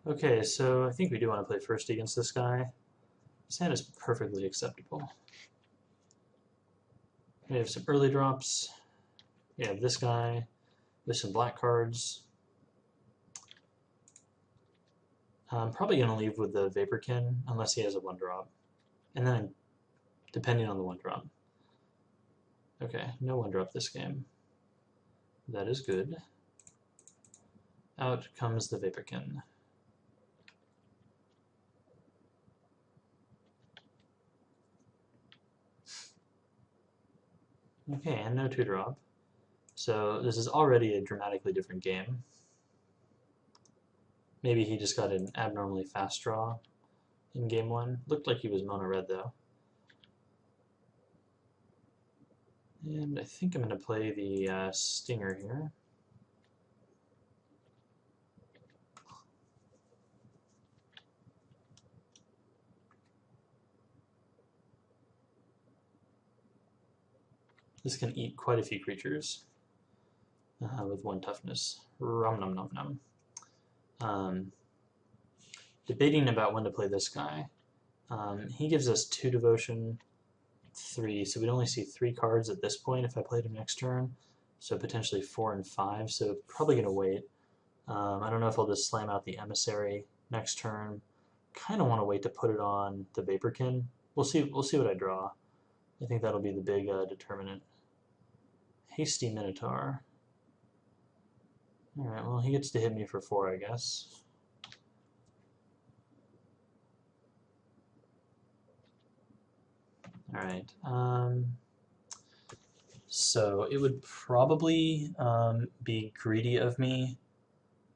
Okay, so I think we do want to play first against this guy. This hand is perfectly acceptable. We have some early drops. We have this guy with some black cards. I'm probably going to leave with the Vaporkin unless he has a 1-drop. And then, depending on the 1-drop. Okay, no 1-drop this game. That is good. Out comes the Vaporkin. Okay, and no 2-drop. So this is already a dramatically different game. Maybe he just got an abnormally fast draw in game 1. Looked like he was mono red though. And I think I'm going to play the Stinger here. This can eat quite a few creatures with 1 toughness. Rum num num num. Debating about when to play this guy. He gives us 2 devotion, 3, so we'd only see 3 cards at this point if I played him next turn. So potentially 4 and 5, so probably going to wait. I don't know if I'll just slam out the Emissary next turn. Kind of want to wait to put it on the Vaporkin. We'll see what I draw. I think that'll be the big determinant. Hasty Minotaur. Alright, well, he gets to hit me for 4, I guess. Alright, so it would probably be greedy of me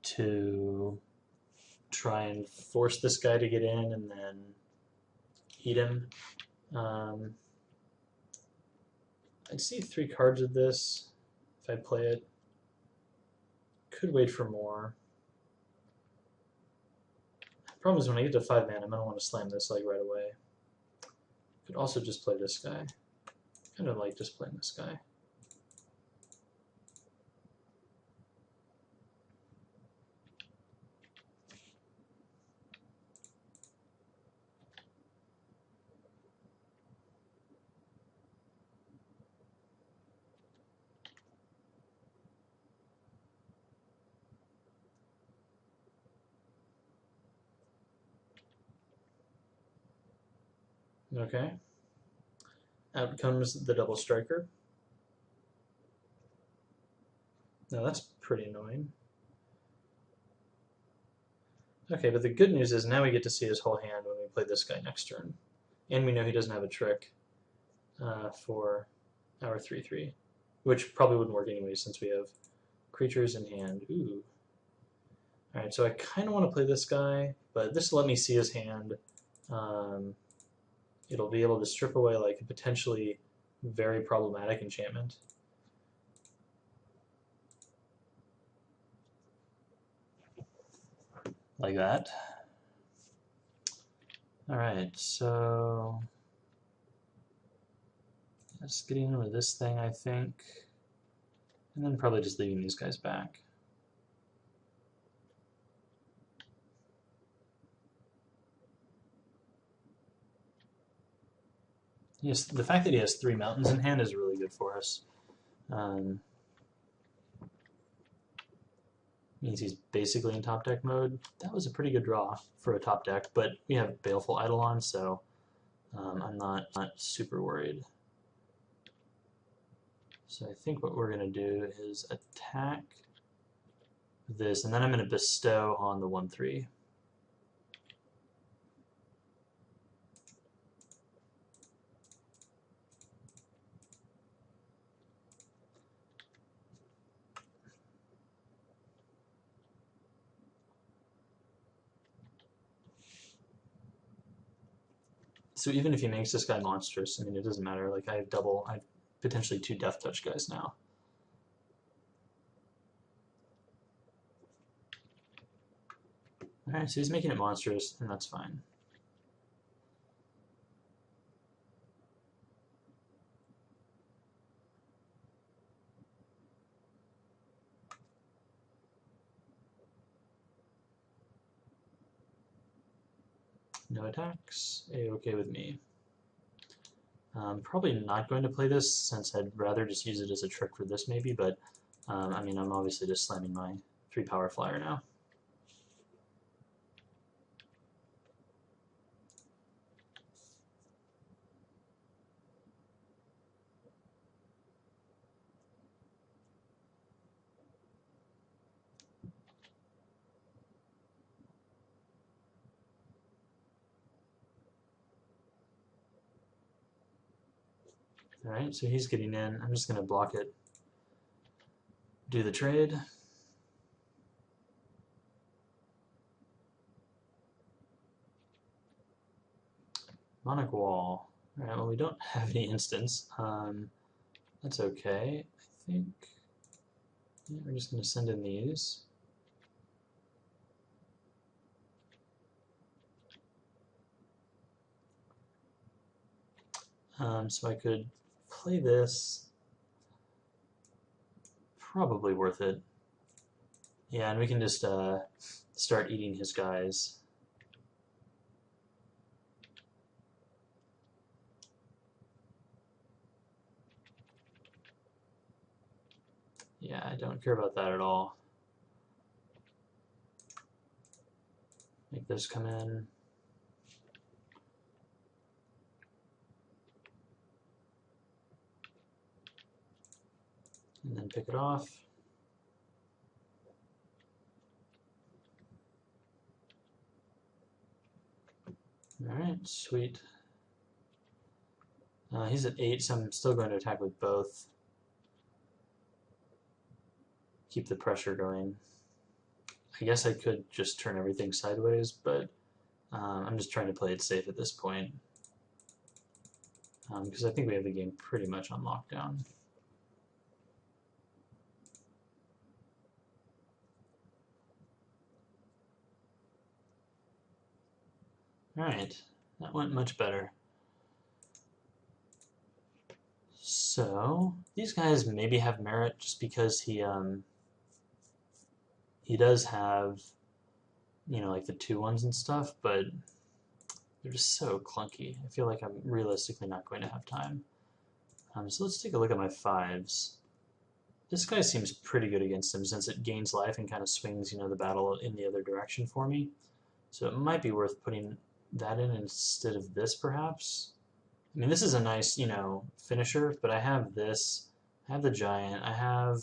to try and force this guy to get in and then eat him. I'd see 3 cards of this if I play it. Could wait for more. Problem is when I get to 5 mana, I'm going to want to slam this like right away. Could also just play this guy. Kind of like just playing this guy. Okay. Out comes the double striker. Now that's pretty annoying. Okay, but the good news is now we get to see his whole hand when we play this guy next turn. And we know he doesn't have a trick for our 3/3, which probably wouldn't work anyway since we have creatures in hand. Ooh. Alright, so I kind of want to play this guy, but this will let me see his hand. It'll be able to strip away like a potentially very problematic enchantment. Like that. Alright, so just getting rid of this thing, I think. And then probably just leaving these guys back. Yes, the fact that he has 3 mountains in hand is really good for us. Means he's basically in top deck mode. That was a pretty good draw for a top deck, but we have Baleful Eidolon, so I'm not super worried. So I think what we're going to do is attack this, and then I'm going to bestow on the 1/3. So even if he makes this guy monstrous, I mean, it doesn't matter. Like, I have potentially 2 Death Touch guys now. Alright, so he's making it monstrous, and that's fine. No attacks. A-okay with me. Probably not going to play this since I'd rather just use it as a trick for this maybe, but I mean, I'm obviously just slamming my 3-power flyer now. Alright, so he's getting in. I'm just going to block it, do the trade. Monic Wall. Alright, well we don't have any instants. That's okay. I think we're just going to send in these. So I could play this. Probably worth it. Yeah, and we can just start eating his guys. Yeah, I don't care about that at all. Make this come in. And then pick it off. Alright, sweet. He's at 8, so I'm still going to attack with both. Keep the pressure going. I guess I could just turn everything sideways, but I'm just trying to play it safe at this point. Because I think we have the game pretty much on lockdown. Alright, that went much better. So, these guys maybe have merit just because he does have, you know, like the 2-1s and stuff, but they're just so clunky. I feel like I'm realistically not going to have time. So let's take a look at my 5s. This guy seems pretty good against him since it gains life and kind of swings, you know, the battle in the other direction for me. So it might be worth putting that in instead of this, perhaps. I mean, this is a nice, you know, finisher, but I have this. I have the giant. I have,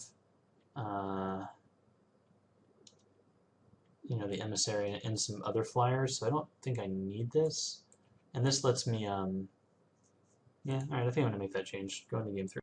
you know, the emissary and some other flyers, so I don't think I need this. And this lets me, yeah, alright, I think I'm going to make that change. Go into game 3.